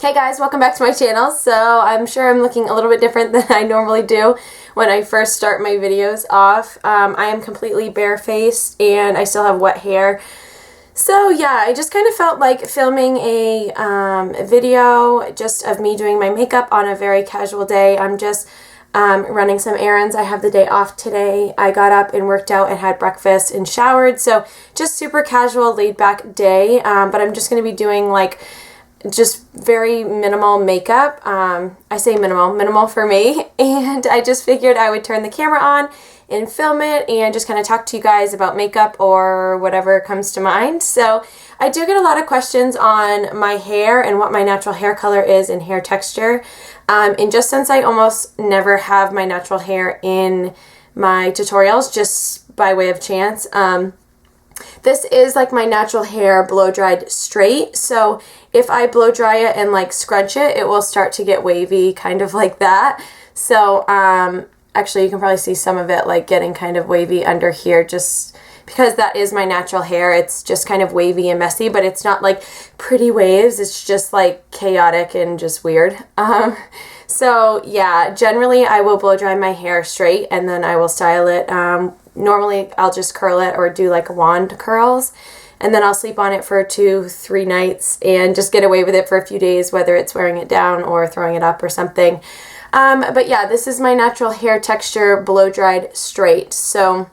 Hey guys, welcome back to my channel. So I'm sure I'm looking a little bit different than I normally do when I first start my videos off. I am completely barefaced and I still have wet hair. So yeah, I just kind of felt like filming a video just of me doing my makeup on a very casual day. I'm just running some errands. I have the day off today. I got up and worked out and had breakfast and showered. So just super casual, laid back day. But I'm just going to be doing like just very minimal makeup. I say minimal for me. And I just figured I would turn the camera on and film it and just kind of talk to you guys about makeup or whatever comes to mind. So I do get a lot of questions on my hair and what my natural hair color is and hair texture. And just since I almost never have my natural hair in my tutorials, just by way of chance, this is like my natural hair blow dried straight. So if I blow dry it and like scrunch it, it will start to get wavy, kind of like that. So actually you can probably see some of it like getting kind of wavy under here, just because that is my natural hair. It's just kind of wavy and messy, but it's not like pretty waves. It's just like chaotic and just weird. So yeah, generally I will blow dry my hair straight and then I will style it. Normally I'll just curl it or do like wand curls, and then I'll sleep on it for 2-3 nights and just get away with it for a few days, whether it's wearing it down or throwing it up or something. But yeah, this is my natural hair texture blow dried straight. So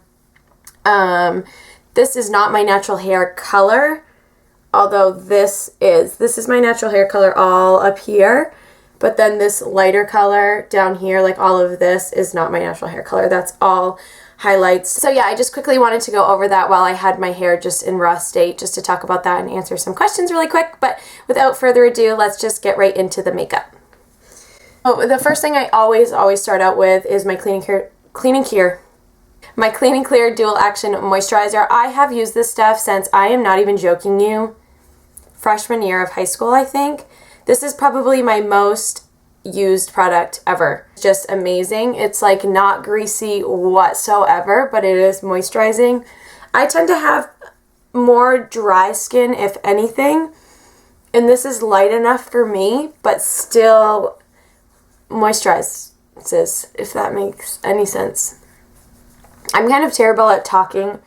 this is not my natural hair color, although this is my natural hair color all up here. But then this lighter color down here, like all of this, is not my natural hair color. That's all highlights. So yeah, I just quickly wanted to go over that while I had my hair just in raw state, just to talk about that and answer some questions really quick. But without further ado, let's just get right into the makeup. Oh, the first thing I always start out with is my Clean and Clear Dual Action Moisturizer. I have used this stuff since, I am not even joking you, freshman year of high school, I think. This is probably my most used product ever. Just amazing. It's like not greasy whatsoever, but it is moisturizing. I tend to have more dry skin, if anything, and this is light enough for me, but still moisturizes, if that makes any sense. I'm kind of terrible at talking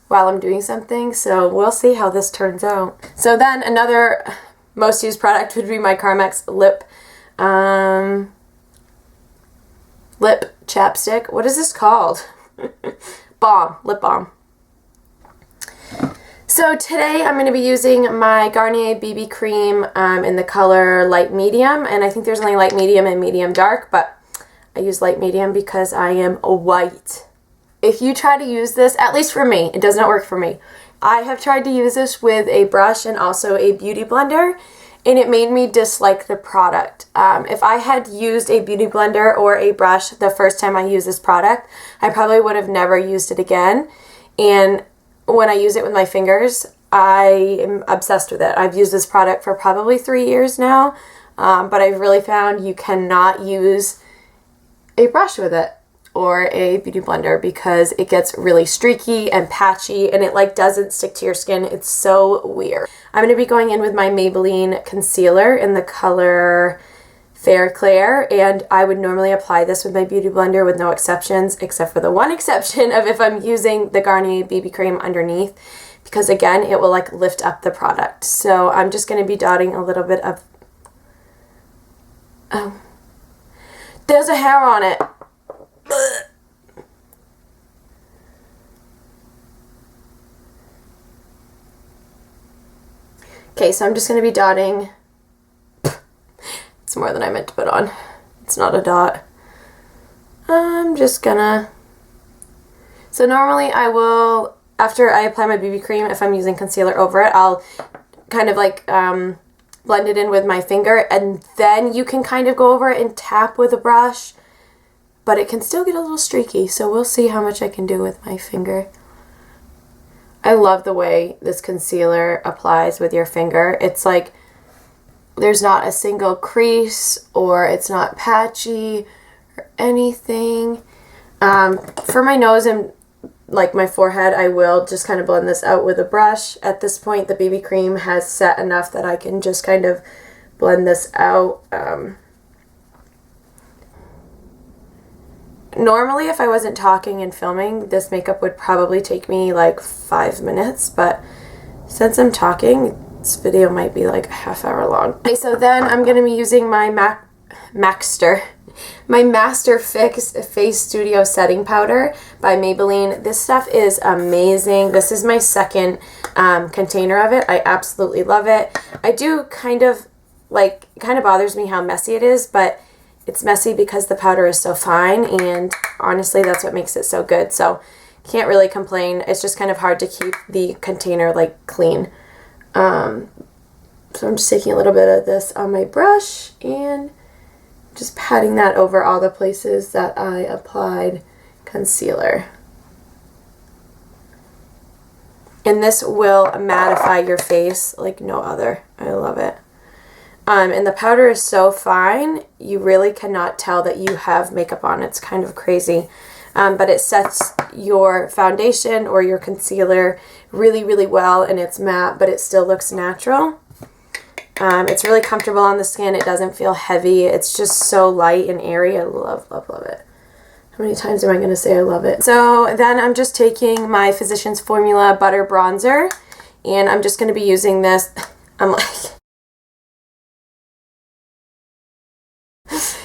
while I'm doing something, so we'll see how this turns out. So then another most used product would be my Carmex lip chapstick. What is this called? Lip balm. So today I'm going to be using my Garnier BB cream in the color light medium, and I think there's only light medium and medium dark, but I use light medium because I am white. If you try to use this, at least for me, it does not work for me. I have tried to use this with a brush and also a beauty blender, and it made me dislike the product. If I had used a beauty blender or a brush the first time I used this product, I probably would have never used it again. And when I use it with my fingers, I am obsessed with it. I've used this product for probably 3 years now, but I've really found you cannot use a brush with it or a beauty blender because it gets really streaky and patchy and it like doesn't stick to your skin. It's so weird. I'm going to be going in with my Maybelline concealer in the color Fair Clair, and I would normally apply this with my beauty blender with no exceptions, except for the one exception of if I'm using the Garnier BB cream underneath, because again it will like lift up the product. So I'm just going to be dotting a little bit of, oh, there's a hair on it. Okay, so I'm just going to be dotting. It's more than I meant to put on. It's not a dot. I'm just gonna... So normally I will, after I apply my BB cream, if I'm using concealer over it, I'll kind of like blend it in with my finger, and then you can kind of go over it and tap with a brush. But it can still get a little streaky, so we'll see how much I can do with my finger. I love the way this concealer applies with your finger. It's like there's not a single crease, or it's not patchy or anything. For my nose and like my forehead, I will just kind of blend this out with a brush. At this point, the BB cream has set enough that I can just kind of blend this out. Normally, if I wasn't talking and filming, this makeup would probably take me like 5 minutes, but since I'm talking, this video might be like a half hour long. Okay, so then I'm going to be using my Master Fix Face Studio Setting Powder by Maybelline. This stuff is amazing. This is my second container of it. I absolutely love it. I do kind of like, it kind of bothers me how messy it is, but it's messy because the powder is so fine, and honestly that's what makes it so good. So can't really complain. It's just kind of hard to keep the container like clean. So I'm just taking a little bit of this on my brush and just patting that over all the places that I applied concealer. And this will mattify your face like no other. I love it. And the powder is so fine, you really cannot tell that you have makeup on. It's kind of crazy. But it sets your foundation or your concealer really, really well, and it's matte, but it still looks natural. It's really comfortable on the skin. It doesn't feel heavy. It's just so light and airy. I love, love, love it. How many times am I going to say I love it? So then I'm just taking my Physicians Formula Butter Bronzer, and I'm just going to be using this. I'm like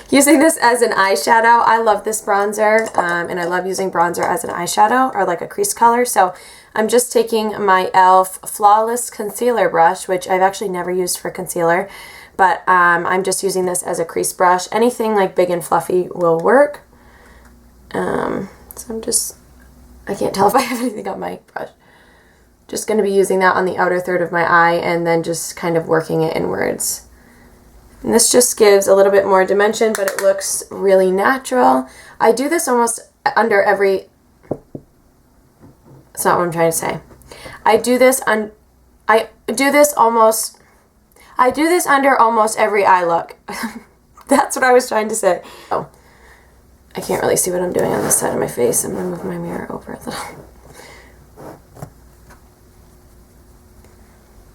using this as an eyeshadow. I love this bronzer, and I love using bronzer as an eyeshadow or like a crease color. So I'm just taking my e.l.f. Flawless Concealer Brush, which I've actually never used for concealer, but I'm just using this as a crease brush. Anything like big and fluffy will work. So I can't tell if I have anything on my brush. Just going to be using that on the outer third of my eye and then just kind of working it inwards. And this just gives a little bit more dimension, but it looks really natural. I do this almost under every... That's not what I'm trying to say. I do this under almost every eye look. That's what I was trying to say. Oh, I can't really see what I'm doing on this side of my face. I'm going to move my mirror over a little.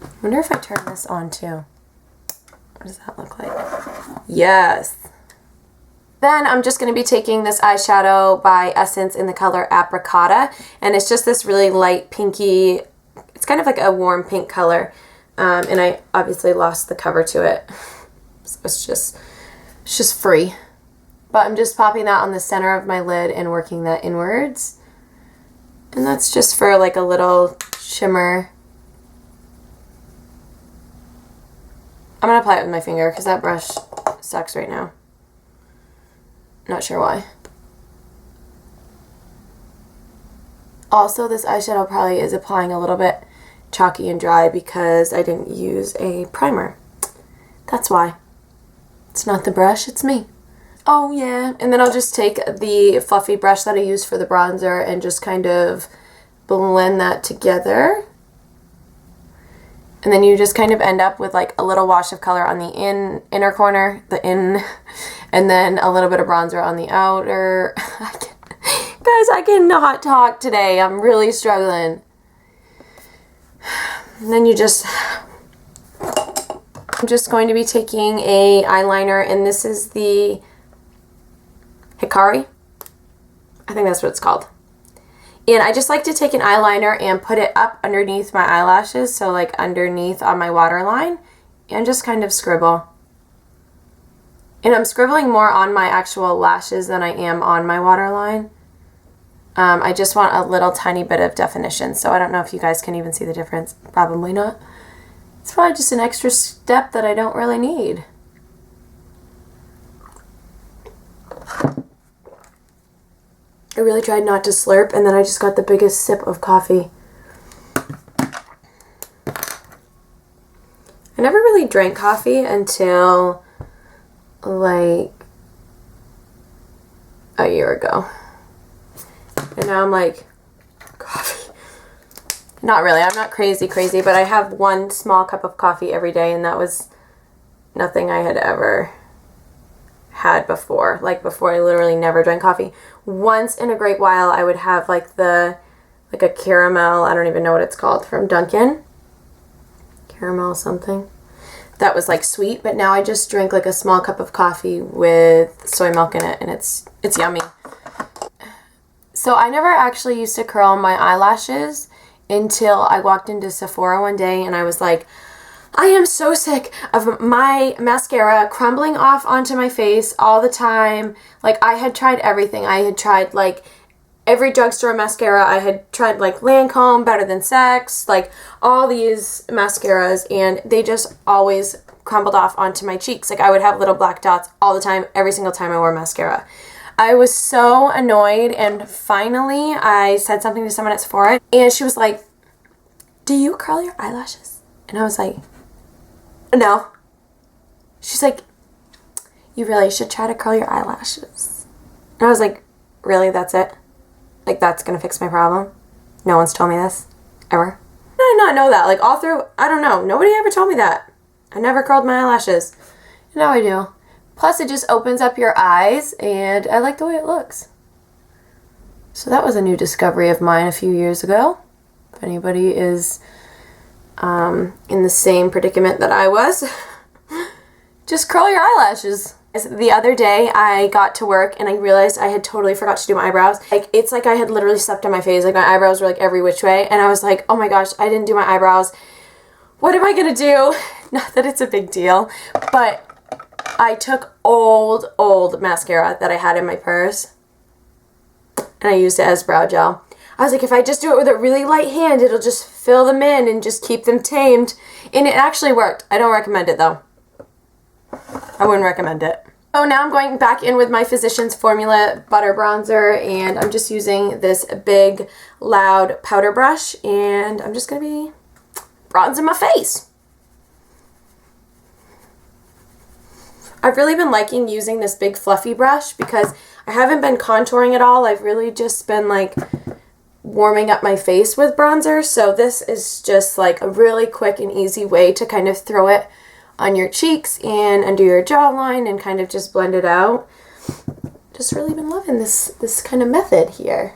I wonder if I turn this on too. What does that look like? Yes. Then I'm just going to be taking this eyeshadow by Essence in the color Apricota, and it's just this really light pinky, it's kind of like a warm pink color, and I obviously lost the cover to it, so it's just free. But I'm just popping that on the center of my lid and working that inwards, and that's just for like a little shimmer. I'm going to apply it with my finger because that brush sucks right now. Not sure why. Also, this eyeshadow probably is applying a little bit chalky and dry because I didn't use a primer. That's why. It's not the brush, it's me. Oh yeah, and then I'll just take the fluffy brush that I used for the bronzer and just kind of blend that together. And then you just kind of end up with like a little wash of color on the inner corner, and then a little bit of bronzer on the outer. Guys, I cannot talk today. I'm really struggling. And then I'm just going to be taking a eyeliner, and this is the Hikari. I think that's what it's called. And I just like to take an eyeliner and put it up underneath my eyelashes, so like underneath on my waterline, and just kind of scribble. And I'm scribbling more on my actual lashes than I am on my waterline. I just want a little tiny bit of definition, so I don't know if you guys can even see the difference. Probably not. It's probably just an extra step that I don't really need. I really tried not to slurp, and then I just got the biggest sip of coffee. I never really drank coffee until like a year ago. And now I'm like, coffee. Not really, I'm not crazy, but I have one small cup of coffee every day, and that was nothing I had ever had before. Like before, I literally never drank coffee. Once in a great while, I would have like a caramel, I don't even know what it's called, from Dunkin'. Caramel something. that was like sweet, but now I just drink like a small cup of coffee with soy milk in it, and it's yummy. So I never actually used to curl my eyelashes until I walked into Sephora one day and I was like, I am so sick of my mascara crumbling off onto my face all the time. Like, I had tried everything. I had tried like every drugstore mascara. I had tried like Lancome, Better Than Sex, like all these mascaras, and they just always crumbled off onto my cheeks. Like, I would have little black dots all the time, every single time I wore mascara. I was so annoyed, and finally I said something to someone at Sephora, and she was like, do you curl your eyelashes? And I was like, no. She's like, you really should try to curl your eyelashes. And I was like, really, that's it? Like, that's gonna fix my problem? No one's told me this, ever? I did not know that. Like, all through, I don't know, nobody ever told me that. I never curled my eyelashes. Now I do. Plus, it just opens up your eyes, and I like the way it looks. So that was a new discovery of mine a few years ago. If anybody is in the same predicament that I was, just curl your eyelashes. The other day, I got to work and I realized I had totally forgot to do my eyebrows. Like, it's like I had literally slept on my face. Like, my eyebrows were like every which way, and I was like, oh my gosh, I didn't do my eyebrows. What am I gonna do? Not that it's a big deal, but I took old mascara that I had in my purse, and I used it as brow gel. I was like, if I just do it with a really light hand, it'll just fill them in and just keep them tamed. And it actually worked. I don't recommend it, though. I wouldn't recommend it. Oh, now I'm going back in with my Physicians Formula Butter Bronzer, and I'm just using this big, loud powder brush, and I'm just going to be bronzing my face. I've really been liking using this big fluffy brush because I haven't been contouring at all. I've really just been like warming up my face with bronzer, so this is just like a really quick and easy way to kind of throw it on your cheeks and under your jawline and kind of just blend it out. Just really been loving this kind of method here.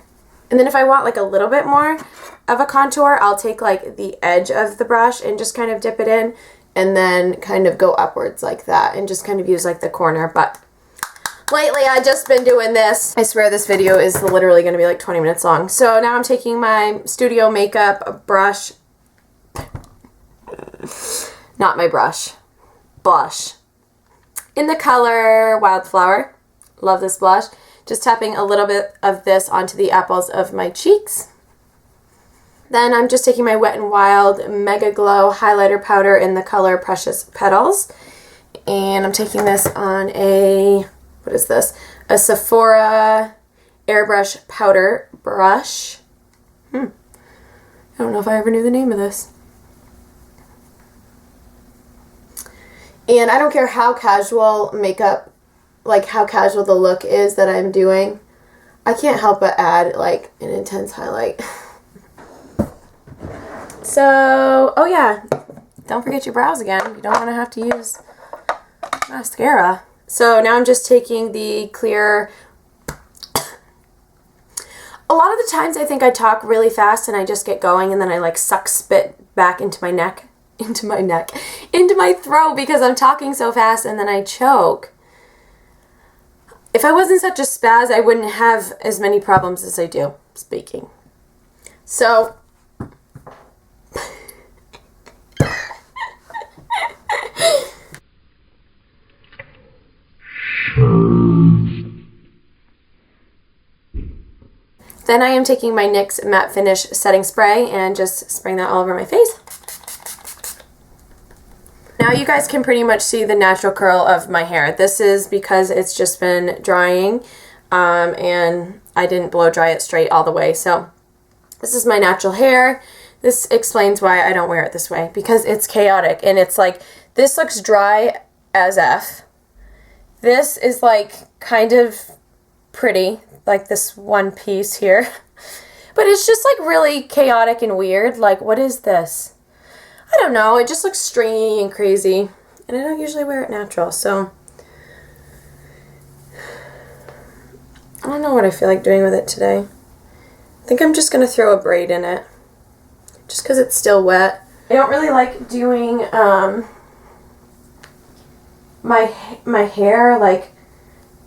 And then if I want like a little bit more of a contour, I'll take like the edge of the brush and just kind of dip it in and then kind of go upwards like that and just kind of use like the corner. But lately I've just been doing this. I swear this video is literally going to be like 20 minutes long. So now I'm taking my Studio Makeup brush, not my brush, blush, in the color Wildflower. Love this blush. Just tapping a little bit of this onto the apples of my cheeks. Then I'm just taking my Wet n Wild Mega Glow highlighter powder in the color Precious Petals. And I'm taking this on a, what is this? A Sephora Airbrush Powder Brush. I don't know if I ever knew the name of this. And I don't care how casual makeup, like how casual the look is that I'm doing, I can't help but add like an intense highlight. So, oh yeah, don't forget your brows again. You don't want to have to use mascara. So now I'm just taking the clear. A lot of the times I think I talk really fast and I just get going and then I like suck spit back into my neck, into my throat because I'm talking so fast and then I choke. If I wasn't such a spaz, I wouldn't have as many problems as I do speaking. So then I am taking my NYX Matte Finish Setting Spray and just spraying that all over my face. Now you guys can pretty much see the natural curl of my hair. This is because it's just been drying and I didn't blow dry it straight all the way. So this is my natural hair. This explains why I don't wear it this way, because it's chaotic and it's like, this looks dry as F. This is like kind of pretty, like this one piece here. But it's just like really chaotic and weird. Like, what is this? I don't know. It just looks stringy and crazy. And I don't usually wear it natural, so I don't know what I feel like doing with it today. I think I'm just going to throw a braid in it, just because it's still wet. I don't really like doing my hair like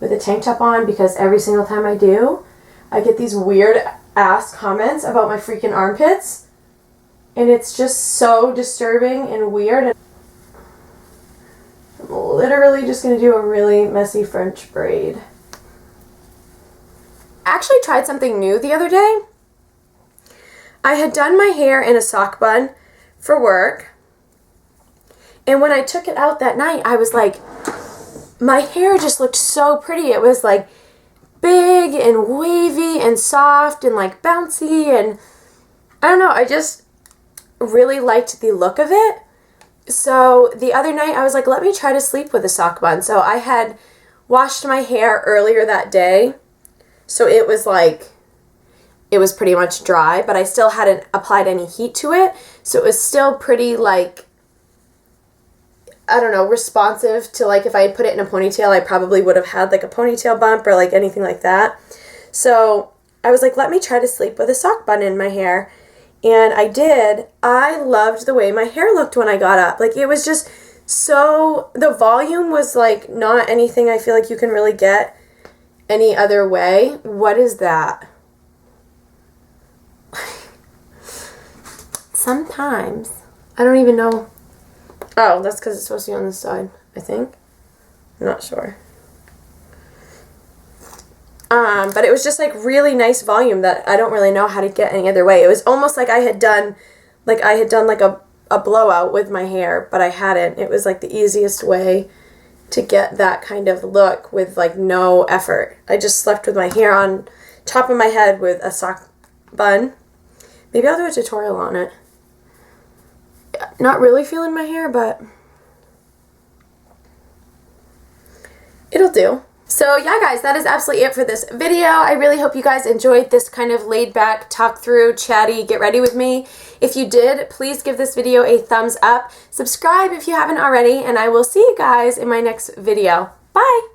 with a tank top on, because every single time I do, I get these weird ass comments about my freaking armpits, and it's just so disturbing and weird. I'm literally just going to do a really messy French braid. I actually tried something new the other day. I had done my hair in a sock bun for work, and when I took it out that night, I was like, my hair just looked so pretty. It was like big and wavy and soft and like bouncy, and I don't know, I just really liked the look of it. So the other night I was like, let me try to sleep with a sock bun. So I had washed my hair earlier that day, so it was like, it was pretty much dry, but I still hadn't applied any heat to it, so it was still pretty like, I don't know, responsive to like if I had put it in a ponytail, I probably would have had like a ponytail bump or like anything like that. So I was like, let me try to sleep with a sock bun in my hair. And I did. I loved the way my hair looked when I got up. Like, it was just so, the volume was like not anything I feel like you can really get any other way. What is that? Sometimes, I don't even know. Oh, that's because it's supposed to be on this side, I think. I'm not sure. But it was just like really nice volume that I don't really know how to get any other way. It was almost like I had done like a blowout with my hair, but I hadn't. It was like the easiest way to get that kind of look with like no effort. I just slept with my hair on top of my head with a sock bun. Maybe I'll do a tutorial on it. Not really feeling my hair, but it'll do. So yeah, guys, that is absolutely it for this video. I really hope you guys enjoyed this kind of laid back, talk through, chatty, get ready with me. If you did, please give this video a thumbs up. Subscribe if you haven't already, and I will see you guys in my next video. Bye!